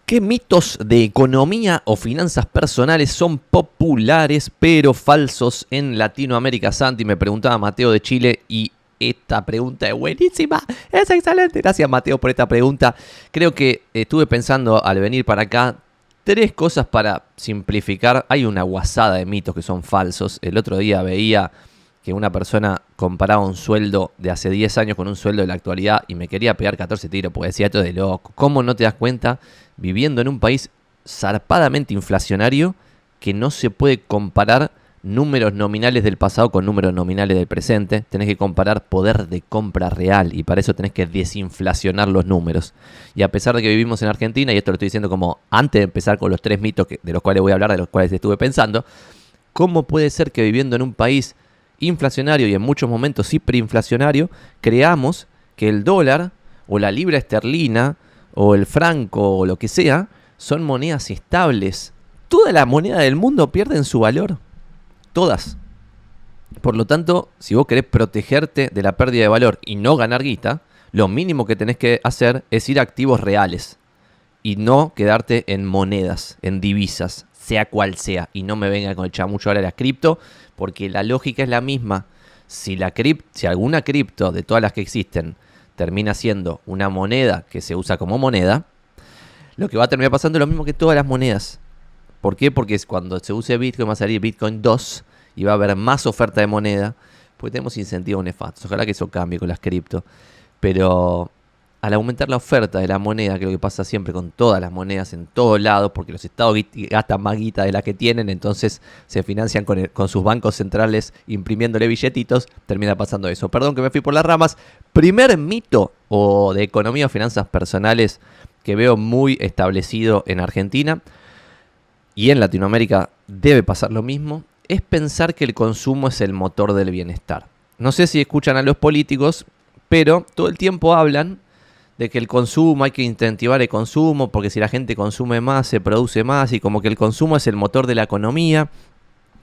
¿Qué mitos de economía o finanzas personales son populares pero falsos en Latinoamérica? Santi, me preguntaba Mateo de Chile y esta pregunta es buenísima, es excelente. Gracias Mateo por esta pregunta. Creo que estuve pensando al venir para acá tres cosas para simplificar. Hay una guasada de mitos que son falsos. El otro día veía que una persona comparaba un sueldo de hace 10 años con un sueldo de la actualidad y me quería pegar 14 tiros porque decía esto de loco. ¿Cómo no te das cuenta viviendo en un país zarpadamente inflacionario que no se puede comparar números nominales del pasado con números nominales del presente? Tenés que comparar poder de compra real y para eso tenés que desinflacionar los números. Y a pesar de que vivimos en Argentina, y esto lo estoy diciendo como antes de empezar con los tres mitos de los cuales voy a hablar, de los cuales estuve pensando, ¿cómo puede ser que viviendo en un país inflacionario y en muchos momentos hiperinflacionario, creamos que el dólar o la libra esterlina o el franco o lo que sea son monedas estables? Toda la moneda del mundo pierde en su valor. Todas. Por lo tanto, si vos querés protegerte de la pérdida de valor y no ganar guita, lo mínimo que tenés que hacer es ir a activos reales y no quedarte en monedas, en divisas, sea cual sea. Y no me vengan con el chamucho ahora de la cripto, porque la lógica es la misma. Si alguna cripto de todas las que existen termina siendo una moneda que se usa como moneda, lo que va a terminar pasando es lo mismo que todas las monedas. ¿Por qué? Porque cuando se use Bitcoin va a salir Bitcoin 2 y va a haber más oferta de moneda, porque tenemos incentivos nefastos. Ojalá que eso cambie con las cripto. Pero al aumentar la oferta de la moneda, que es lo que pasa siempre con todas las monedas en todos lados, porque los estados gastan más guita de la que tienen, entonces se financian con sus bancos centrales imprimiéndole billetitos, termina pasando eso. Perdón que me fui por las ramas. Primer mito o de economía o finanzas personales que veo muy establecido en Argentina y en Latinoamérica debe pasar lo mismo, es pensar que el consumo es el motor del bienestar. No sé si escuchan a los políticos, pero todo el tiempo hablan de que el consumo, hay que incentivar el consumo, porque si la gente consume más, se produce más, y como que el consumo es el motor de la economía,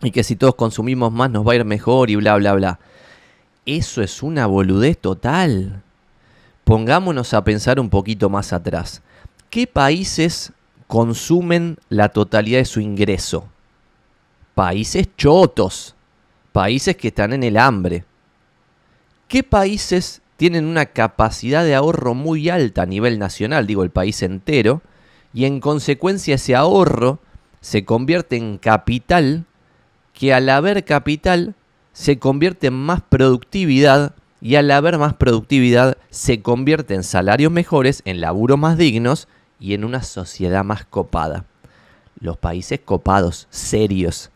y que si todos consumimos más nos va a ir mejor, y bla, bla, bla. Eso es una boludez total. Pongámonos a pensar un poquito más atrás. ¿Qué países consumen la totalidad de su ingreso? Países chotos, países que están en el hambre. ¿Qué países tienen una capacidad de ahorro muy alta a nivel nacional, digo el país entero, y en consecuencia ese ahorro se convierte en capital, que al haber capital se convierte en más productividad, y al haber más productividad se convierte en salarios mejores, en laburos más dignos y en una sociedad más copada? Los países copados, serios.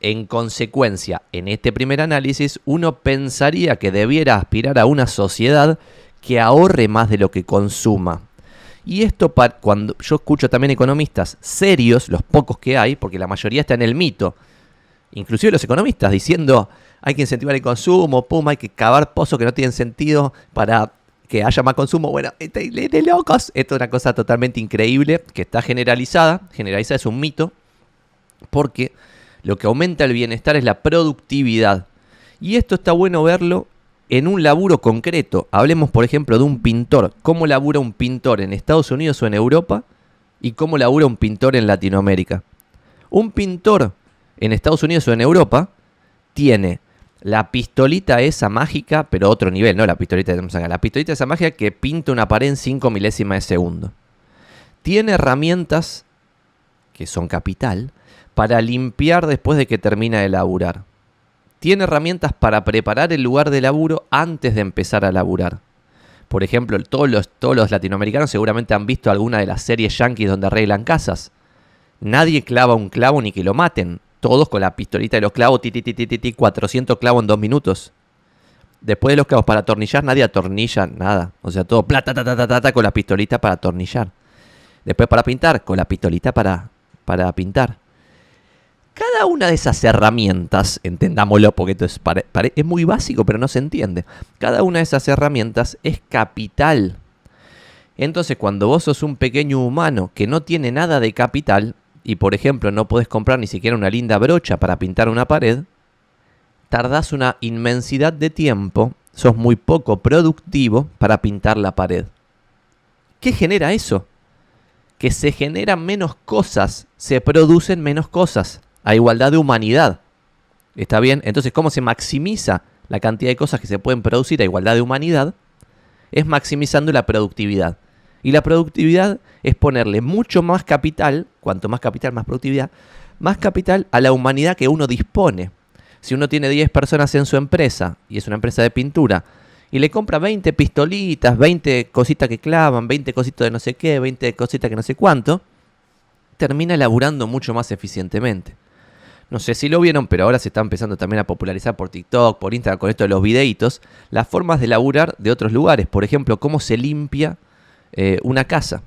En consecuencia, en este primer análisis, uno pensaría que debiera aspirar a una sociedad que ahorre más de lo que consuma. Y esto, cuando yo escucho también economistas serios, los pocos que hay, porque la mayoría está en el mito, inclusive los economistas diciendo hay que incentivar el consumo, hay que cavar pozos que no tienen sentido para que haya más consumo. Bueno, de locos. Esto es una cosa totalmente increíble que está generalizada. Generalizada es un mito, porque lo que aumenta el bienestar es la productividad. Y esto está bueno verlo en un laburo concreto. Hablemos, por ejemplo, de un pintor. ¿Cómo labura un pintor en Estados Unidos o en Europa? ¿Y cómo labura un pintor en Latinoamérica? Un pintor en Estados Unidos o en Europa tiene la pistolita esa mágica, pero otro nivel, no la pistolita que tenemos acá. La pistolita esa mágica que pinta una pared en 5 milésimas de segundo. Tiene herramientas que son capital para limpiar después de que termina de laburar. Tiene herramientas para preparar el lugar de laburo antes de empezar a laburar. Por ejemplo, todos los latinoamericanos seguramente han visto alguna de las series yanquis donde arreglan casas. Nadie clava un clavo ni que lo maten. Todos con la pistolita de los clavos, 400 clavos en 2 minutos. Después de los clavos para atornillar, nadie atornilla nada. O sea, todo plata con la pistolita para atornillar. Después para pintar, con la pistolita para pintar. Cada una de esas herramientas, entendámoslo porque esto es muy básico, pero no se entiende. Cada una de esas herramientas es capital. Entonces, cuando vos sos un pequeño humano que no tiene nada de capital, y por ejemplo no podés comprar ni siquiera una linda brocha para pintar una pared, tardás una inmensidad de tiempo, sos muy poco productivo para pintar la pared. ¿Qué genera eso? que se generan menos cosas, se producen menos cosas, a igualdad de humanidad. ¿Está bien? Entonces, ¿cómo se maximiza la cantidad de cosas que se pueden producir a igualdad de humanidad? Es maximizando la productividad. Y la productividad es ponerle mucho más capital, cuanto más capital, más productividad, más capital a la humanidad que uno dispone. Si uno tiene 10 personas en su empresa, y es una empresa de pintura, y le compra 20 pistolitas, 20 cositas que clavan, 20 cositas de no sé qué, 20 cositas que no sé cuánto, termina laburando mucho más eficientemente. No sé si lo vieron, pero ahora se está empezando también a popularizar por TikTok, por Instagram, con esto de los videitos, las formas de laburar de otros lugares. Por ejemplo, cómo se limpia una casa.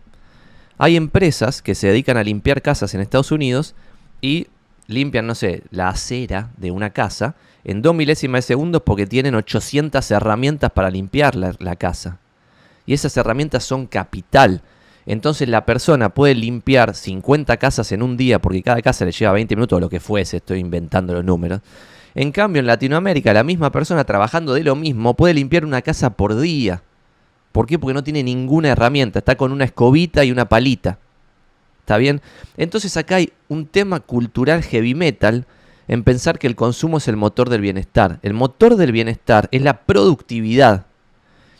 Hay empresas que se dedican a limpiar casas en Estados Unidos y limpian, no sé, la acera de una casa en 2 milésimas de segundos porque tienen 800 herramientas para limpiar la casa. Y esas herramientas son capital. Entonces la persona puede limpiar 50 casas en un día porque cada casa le lleva 20 minutos o lo que fuese, estoy inventando los números. En cambio, en Latinoamérica, la misma persona trabajando de lo mismo puede limpiar una casa por día. ¿Por qué? Porque no tiene ninguna herramienta, está con una escobita y una palita. ¿Está bien? Entonces acá hay un tema cultural heavy metal en pensar que el consumo es el motor del bienestar. El motor del bienestar es la productividad.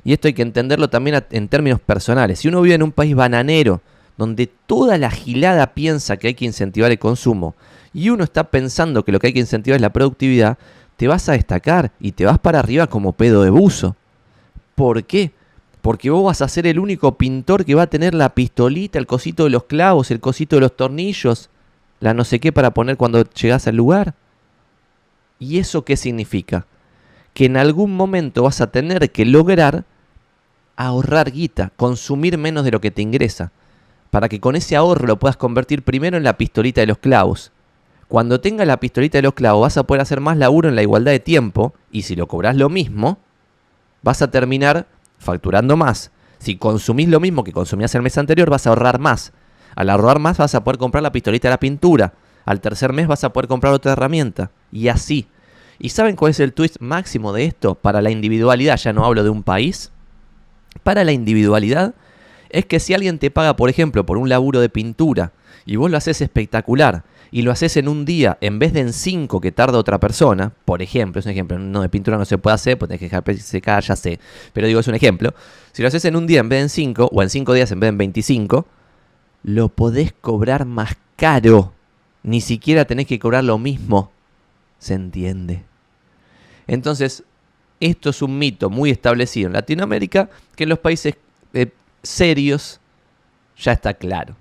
Y esto hay que entenderlo también en términos personales. Si uno vive en un país bananero, donde toda la gilada piensa que hay que incentivar el consumo, y uno está pensando que lo que hay que incentivar es la productividad, te vas a destacar y te vas para arriba como pedo de buzo. ¿Por qué? Porque vos vas a ser el único pintor que va a tener la pistolita, el cosito de los clavos, el cosito de los tornillos, la no sé qué para poner cuando llegás al lugar. ¿Y eso qué significa? Que en algún momento vas a tener que lograr ahorrar guita, consumir menos de lo que te ingresa, para que con ese ahorro lo puedas convertir primero en la pistolita de los clavos. Cuando tengas la pistolita de los clavos vas a poder hacer más laburo en la igualdad de tiempo, y si lo cobras lo mismo, vas a terminar facturando más. Si consumís lo mismo que consumías el mes anterior, vas a ahorrar más. Al ahorrar más vas a poder comprar la pistolita de la pintura. Al tercer mes vas a poder comprar otra herramienta. Y así. ¿Y saben cuál es el twist máximo de esto? Para la individualidad, ya no hablo de un país. Para la individualidad es que si alguien te paga, por ejemplo, por un laburo de pintura y vos lo haces espectacular y lo haces en un día en vez de en 5 que tarda otra persona, por ejemplo, es un ejemplo, no de pintura no se puede hacer, pues tenés que dejar secar, ya sé, pero digo, es un ejemplo. Si lo haces en un día en vez de en 5 o en 5 días en vez de en 25, lo podés cobrar más caro. Ni siquiera tenés que cobrar lo mismo. ¿Se entiende? Entonces, esto es un mito muy establecido en Latinoamérica que en los países serios ya está claro.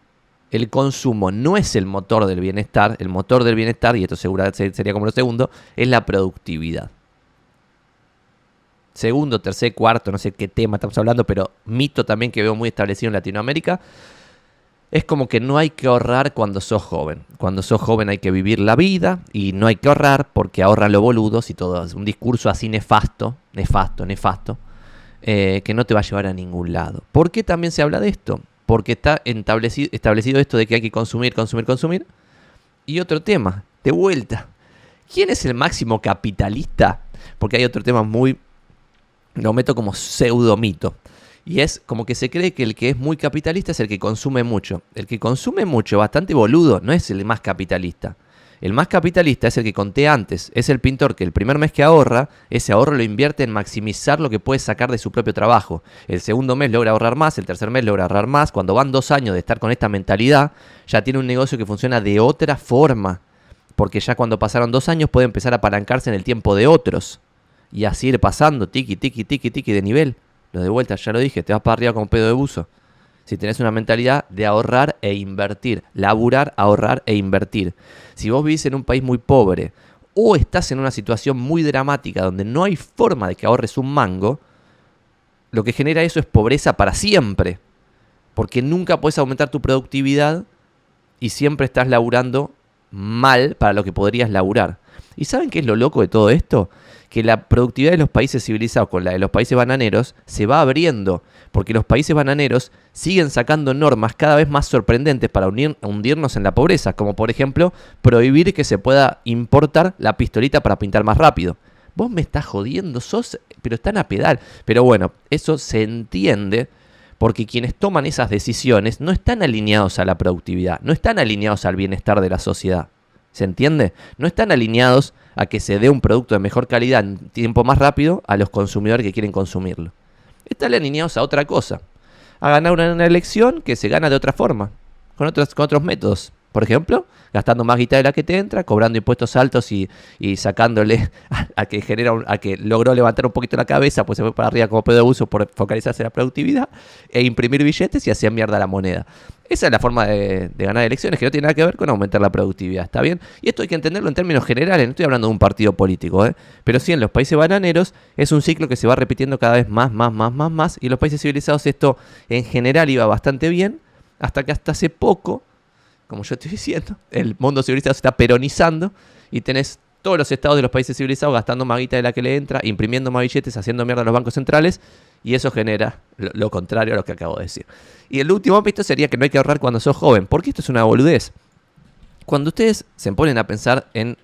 El consumo no es el motor del bienestar. El motor del bienestar, y esto seguramente sería como lo segundo, es la productividad. Segundo, tercer, cuarto, no sé qué tema estamos hablando, pero mito también que veo muy establecido en Latinoamérica. Es como que no hay que ahorrar cuando sos joven. Cuando sos joven hay que vivir la vida y no hay que ahorrar porque ahorran los boludos y todo. Es un discurso así nefasto, que no te va a llevar a ningún lado. ¿Por qué también se habla de esto? Porque está establecido esto de que hay que consumir. Y otro tema, de vuelta. ¿Quién es el máximo capitalista? Porque hay otro tema lo meto como pseudo mito. Y es como que se cree que el que es muy capitalista es el que consume mucho. El que consume mucho, bastante boludo, no es el más capitalista. El más capitalista es el que conté antes. Es el pintor que el primer mes que ahorra, ese ahorro lo invierte en maximizar lo que puede sacar de su propio trabajo. El segundo mes logra ahorrar más, el tercer mes logra ahorrar más. Cuando van 2 años de estar con esta mentalidad, ya tiene un negocio que funciona de otra forma. Porque ya cuando pasaron 2 años puede empezar a apalancarse en el tiempo de otros. Y así ir pasando, tiki de nivel. Lo de vuelta, ya lo dije, te vas para arriba como pedo de buzo. Si tenés una mentalidad de ahorrar e invertir, laburar, ahorrar e invertir. Si vos vivís en un país muy pobre o estás en una situación muy dramática donde no hay forma de que ahorres un mango, lo que genera eso es pobreza para siempre. Porque nunca puedes aumentar tu productividad y siempre estás laburando mal para lo que podrías laburar. ¿Y saben qué es lo loco de todo esto? Que la productividad de los países civilizados con la de los países bananeros se va abriendo, porque los países bananeros siguen sacando normas cada vez más sorprendentes para hundirnos en la pobreza, como por ejemplo prohibir que se pueda importar la pistolita para pintar más rápido. Vos me estás jodiendo, pero están a pedal. Pero bueno, eso se entiende Porque quienes toman esas decisiones no están alineados a la productividad, no están alineados al bienestar de la sociedad. ¿Se entiende? No están alineados a que se dé un producto de mejor calidad en tiempo más rápido a los consumidores que quieren consumirlo. Están alineados a otra cosa. A ganar una elección que se gana de otra forma, con otros métodos. Por ejemplo, gastando más guita de la que te entra, cobrando impuestos altos y sacándole a que logró levantar un poquito la cabeza, pues se fue para arriba como pedo de abuso por focalizarse en la productividad, e imprimir billetes y hacer mierda la moneda. Esa es la forma de ganar elecciones, que no tiene nada que ver con aumentar la productividad, ¿está bien? Y esto hay que entenderlo en términos generales, no estoy hablando de un partido político, pero sí en los países bananeros es un ciclo que se va repitiendo cada vez más, y en los países civilizados esto en general iba bastante bien, hasta que hasta hace poco, como yo estoy diciendo, el mundo civilizado se está peronizando y tenés todos los estados de los países civilizados gastando más guita de la que le entra, imprimiendo más billetes, haciendo mierda a los bancos centrales, y eso genera lo contrario a lo que acabo de decir. Y el último ámbito sería que no hay que ahorrar cuando sos joven, porque esto es una boludez. Cuando ustedes se ponen a pensar en...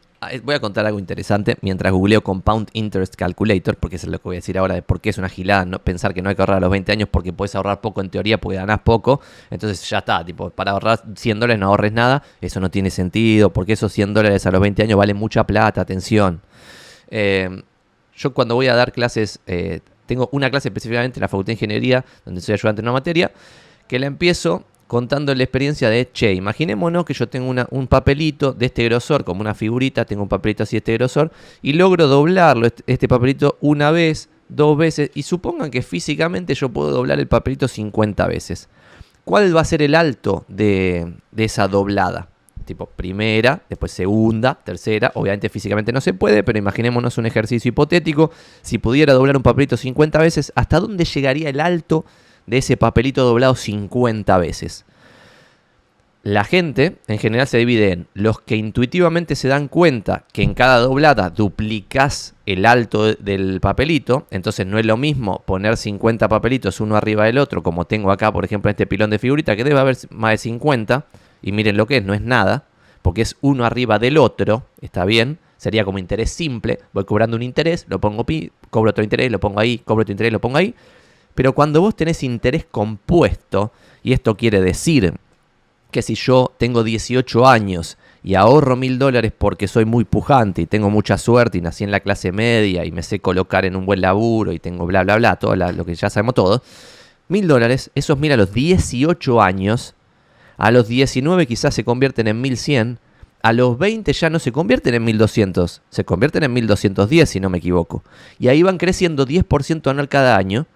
Voy a contar algo interesante mientras googleo Compound Interest Calculator, porque eso es lo que voy a decir ahora de por qué es una gilada no pensar que no hay que ahorrar a los 20 años porque puedes ahorrar poco en teoría porque ganás poco. Entonces ya está, tipo, para ahorrar $100 no ahorres nada, eso no tiene sentido, porque esos $100 a los 20 años valen mucha plata, atención. Yo cuando voy a dar clases, tengo una clase específicamente en la Facultad de Ingeniería, donde soy ayudante en una materia, que la empiezo contando la experiencia de, imaginémonos que yo tengo un papelito de este grosor, como una figurita, tengo un papelito así de este grosor, y logro doblarlo, este papelito, una vez, 2 veces, y supongan que físicamente yo puedo doblar el papelito 50 veces. ¿Cuál va a ser el alto de esa doblada? Tipo primera, después segunda, tercera, obviamente físicamente no se puede, pero imaginémonos un ejercicio hipotético, si pudiera doblar un papelito 50 veces, ¿hasta dónde llegaría el alto de ese papelito doblado 50 veces? La gente en general se divide en los que intuitivamente se dan cuenta que en cada doblada duplicás el alto del papelito, entonces no es lo mismo poner 50 papelitos uno arriba del otro, como tengo acá por ejemplo en este pilón de figurita, que debe haber más de 50, y miren lo que es, no es nada, porque es uno arriba del otro, está bien, sería como interés simple, voy cobrando un interés, lo pongo cobro otro interés, lo pongo ahí, cobro otro interés, lo pongo ahí. Pero cuando vos tenés interés compuesto, y esto quiere decir que si yo tengo 18 años y ahorro $1.000 porque soy muy pujante y tengo mucha suerte y nací en la clase media y me sé colocar en un buen laburo y tengo bla bla bla, todo lo que ya sabemos todos, $1.000, esos mira a los 18 años, a los 19 quizás se convierten en 1.100, a los 20 ya no se convierten en 1.200, se convierten en 1.210 si no me equivoco. Y ahí van creciendo 10% anual cada año.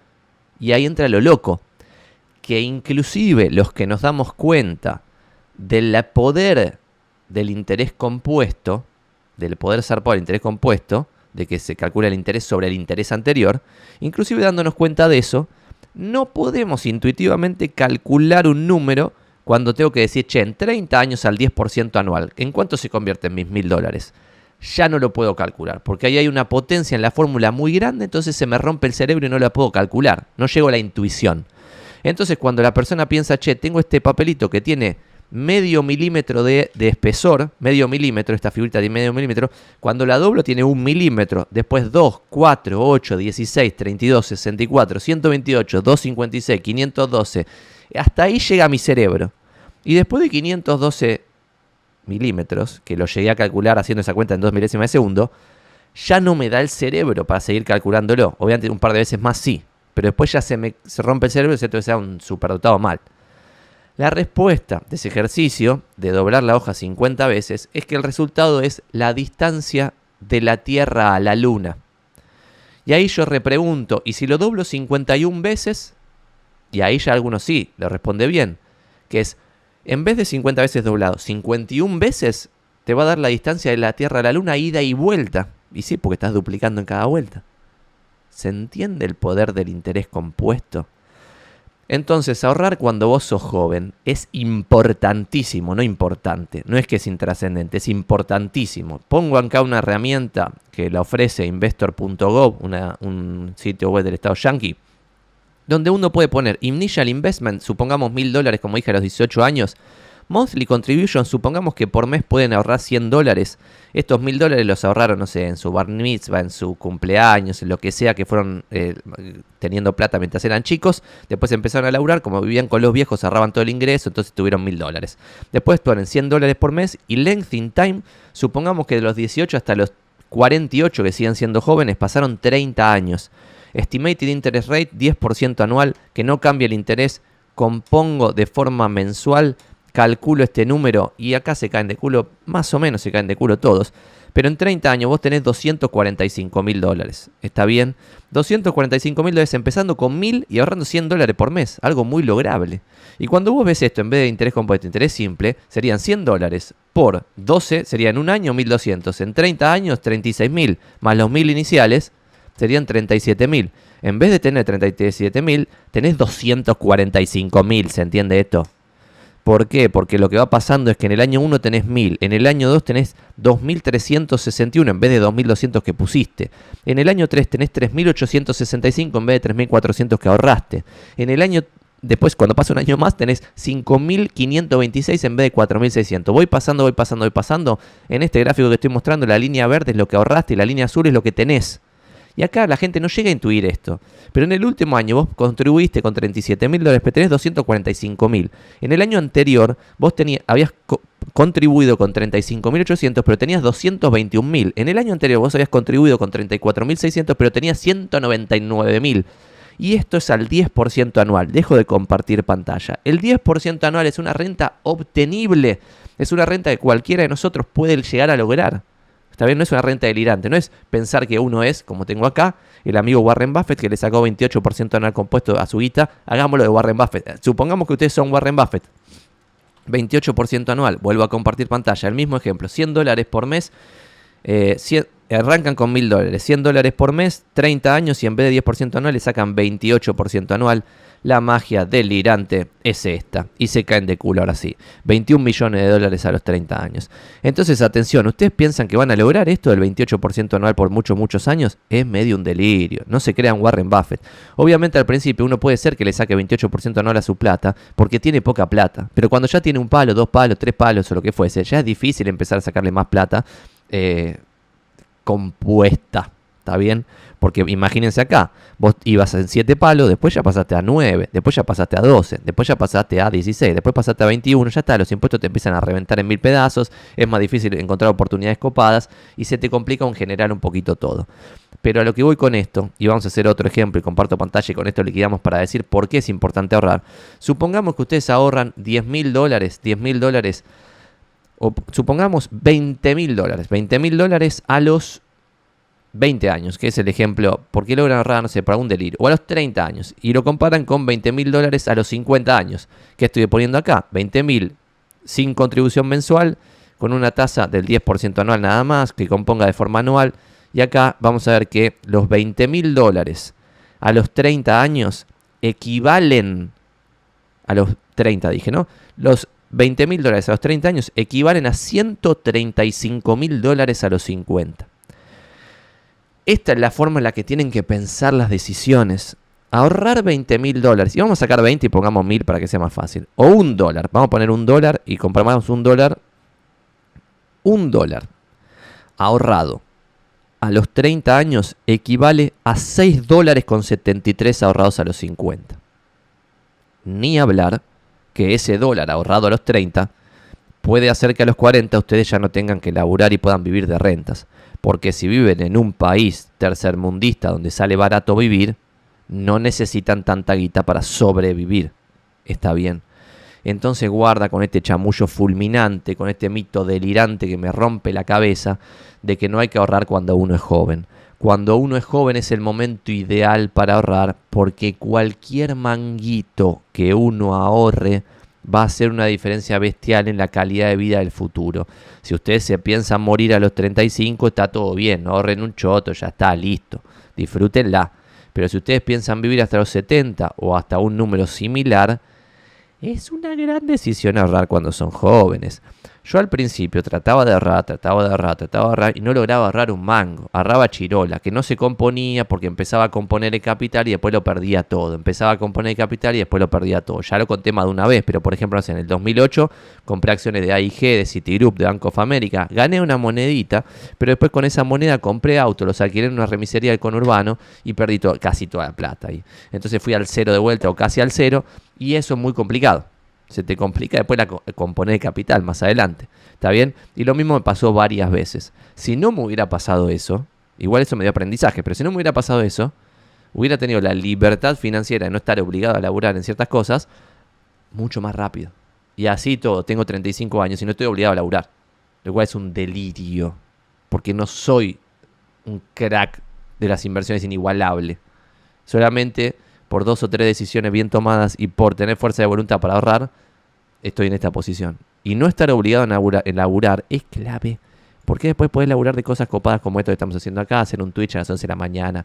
Y ahí entra lo loco, que inclusive los que nos damos cuenta del poder del interés compuesto, del poder zarpado del interés compuesto, de que se calcula el interés sobre el interés anterior, inclusive dándonos cuenta de eso, no podemos intuitivamente calcular un número cuando tengo que decir, en 30 años al 10% anual, ¿en cuánto se convierten mis $1.000? Ya no lo puedo calcular, porque ahí hay una potencia en la fórmula muy grande, entonces se me rompe el cerebro y no la puedo calcular, no llego a la intuición. Entonces cuando la persona piensa, tengo este papelito que tiene medio milímetro de espesor, medio milímetro, esta figurita tiene medio milímetro, cuando la doblo tiene 1 milímetro, después 2, 4, 8, 16, 32, 64, 128, 256, 512, hasta ahí llega mi cerebro. Y después de 512 milímetros, que lo llegué a calcular haciendo esa cuenta en 2 milésimas de segundo, ya no me da el cerebro para seguir calculándolo. Obviamente un par de veces más sí, pero después ya se rompe el cerebro y se sea un superdotado mal. La respuesta de ese ejercicio de doblar la hoja 50 veces es que el resultado es la distancia de la Tierra a la Luna. Y ahí yo repregunto, ¿y si lo doblo 51 veces? Y ahí ya algunos sí, le responde bien, que es, en vez de 50 veces doblado, 51 veces te va a dar la distancia de la Tierra a la Luna, ida y vuelta. Y sí, porque estás duplicando en cada vuelta. ¿Se entiende el poder del interés compuesto? Entonces, ahorrar cuando vos sos joven es importantísimo, no importante. No es que es intrascendente, es importantísimo. Pongo acá una herramienta que la ofrece investor.gov, un sitio web del estado yankee, donde uno puede poner Initial Investment, supongamos $1.000, como dije, a los 18 años, Monthly contribution, supongamos que por mes pueden ahorrar $100. Estos $1.000 los ahorraron, no sé, en su bar mitzvah, en su cumpleaños, en lo que sea, que fueron teniendo plata mientras eran chicos. Después empezaron a laburar, como vivían con los viejos, ahorraban todo el ingreso, entonces tuvieron $1.000. Después ponen $100 por mes y length in time, supongamos que de los 18 hasta los 48, que siguen siendo jóvenes, pasaron 30 años. Estimated interest rate, 10% anual, que no cambia el interés, compongo de forma mensual, calculo este número y acá se caen de culo, más o menos se caen de culo todos. Pero en 30 años vos tenés $245.000. ¿Está bien? $245.000 empezando con 1.000 y ahorrando $100 por mes. Algo muy lograble. Y cuando vos ves esto, en vez de interés compuesto, interés simple, serían $100 por 12, sería en un año 1.200. En 30 años, 36.000. Más los 1.000 iniciales, serían 37.000. En vez de tener 37.000, tenés 245.000. ¿Se entiende esto? ¿Por qué? Porque lo que va pasando es que en el año 1 tenés 1.000, en el año 2 tenés 2.361 en vez de 2.200 que pusiste. En el año 3 tenés 3.865 en vez de 3.400 que ahorraste. En el año después, cuando pasa un año más, tenés 5.526 en vez de 4.600. Voy pasando. En este gráfico que estoy mostrando, la línea verde es lo que ahorraste y la línea azul es lo que tenés. Y acá la gente no llega a intuir esto. Pero en el último año vos contribuiste con $37.000, pero tenés 245.000. En el año anterior vos habías contribuido con 35.800, pero tenías 221.000. En el año anterior vos habías contribuido con 34.600, pero tenías 199.000. Y esto es al 10% anual. Dejo de compartir pantalla. El 10% anual es una renta obtenible. Es una renta que cualquiera de nosotros puede llegar a lograr. Está bien, no es una renta delirante, no es pensar que uno es, como tengo acá, el amigo Warren Buffett que le sacó 28% anual compuesto a su guita, hagámoslo de Warren Buffett. Supongamos que ustedes son Warren Buffett, 28% anual, vuelvo a compartir pantalla, el mismo ejemplo, $100 por mes, arrancan con $1.000, $100 por mes, 30 años y en vez de 10% anual le sacan 28% anual. La magia delirante es esta. Y se caen de culo ahora sí. $21 millones a los 30 años. Entonces, atención, ¿ustedes piensan que van a lograr esto del 28% anual por muchos años? Es medio un delirio. No se crean Warren Buffett. Obviamente al principio uno puede ser que le saque 28% anual a su plata porque tiene poca plata. Pero cuando ya tiene un palo, 2 palos, 3 palos o lo que fuese, ya es difícil empezar a sacarle más plata compuesta. ¿Está bien? Porque imagínense acá, vos ibas en 7 palos, después ya pasaste a 9, después ya pasaste a 12, después ya pasaste a 16, después pasaste a 21, ya está, los impuestos te empiezan a reventar en 1.000 pedazos, es más difícil encontrar oportunidades copadas y se te complica en general un poquito todo. Pero a lo que voy con esto, y vamos a hacer otro ejemplo y comparto pantalla y con esto liquidamos para decir por qué es importante ahorrar. Supongamos que ustedes ahorran $10.000, o supongamos $20.000 a los 20 años, que es el ejemplo, ¿por qué logran ahorrar, no sé, para un delirio? O a los 30 años, y lo comparan con $20.000 a los 50 años. ¿Qué estoy poniendo acá? 20.000 sin contribución mensual, con una tasa del 10% anual nada más, que componga de forma anual. Y acá vamos a ver que los $20.000 a los 30 años equivalen a los 30, dije, ¿no? Los $20.000 a los 30 años equivalen a $135.000 a los 50. Esta es la forma en la que tienen que pensar las decisiones. Ahorrar $20.000. Y vamos a sacar 20 y pongamos 1.000 para que sea más fácil. O $1. Vamos a poner $1 y compramos $1. $1 ahorrado a los 30 años equivale a $6.73 ahorrados a los 50. Ni hablar que ese dólar ahorrado a los 30 puede hacer que a los 40 ustedes ya no tengan que laburar y puedan vivir de rentas. Porque si viven en un país tercermundista donde sale barato vivir, no necesitan tanta guita para sobrevivir. Está bien. Entonces guarda con este chamullo fulminante, con este mito delirante que me rompe la cabeza de que no hay que ahorrar cuando uno es joven. Cuando uno es joven es el momento ideal para ahorrar porque cualquier manguito que uno ahorre va a hacer una diferencia bestial en la calidad de vida del futuro. Si ustedes se piensan morir a los 35, está todo bien, no ahorren un choto, ya está, listo, disfrútenla. Pero si ustedes piensan vivir hasta los 70 o hasta un número similar, es una gran decisión ahorrar cuando son jóvenes. Yo al principio trataba de ahorrar y no lograba ahorrar un mango. Ahorraba chirola, que no se componía porque empezaba a componer el capital y después lo perdía todo. Empezaba a componer el capital y después lo perdía todo. Ya lo conté más de una vez, pero por ejemplo, no sé, en el 2008 compré acciones de AIG, de Citigroup, de Bank of America. Gané una monedita, pero después con esa moneda compré autos, los alquilé en una remisería del conurbano y perdí casi toda la plata ahí. Entonces fui al cero de vuelta o casi al cero y eso es muy complicado. Se te complica después componer el capital más adelante. ¿Está bien? Y lo mismo me pasó varias veces. Si no me hubiera pasado eso, igual eso me dio aprendizaje, pero si no me hubiera pasado eso, hubiera tenido la libertad financiera de no estar obligado a laburar en ciertas cosas mucho más rápido. Y así todo, tengo 35 años y no estoy obligado a laburar. Lo cual es un delirio. Porque no soy un crack de las inversiones inigualable. Solamente por 2 o 3 decisiones bien tomadas y por tener fuerza de voluntad para ahorrar, estoy en esta posición. Y no estar obligado en laburar es clave. Porque después podés laburar de cosas copadas como esto que estamos haciendo acá, hacer un Twitch a las 11 de la mañana,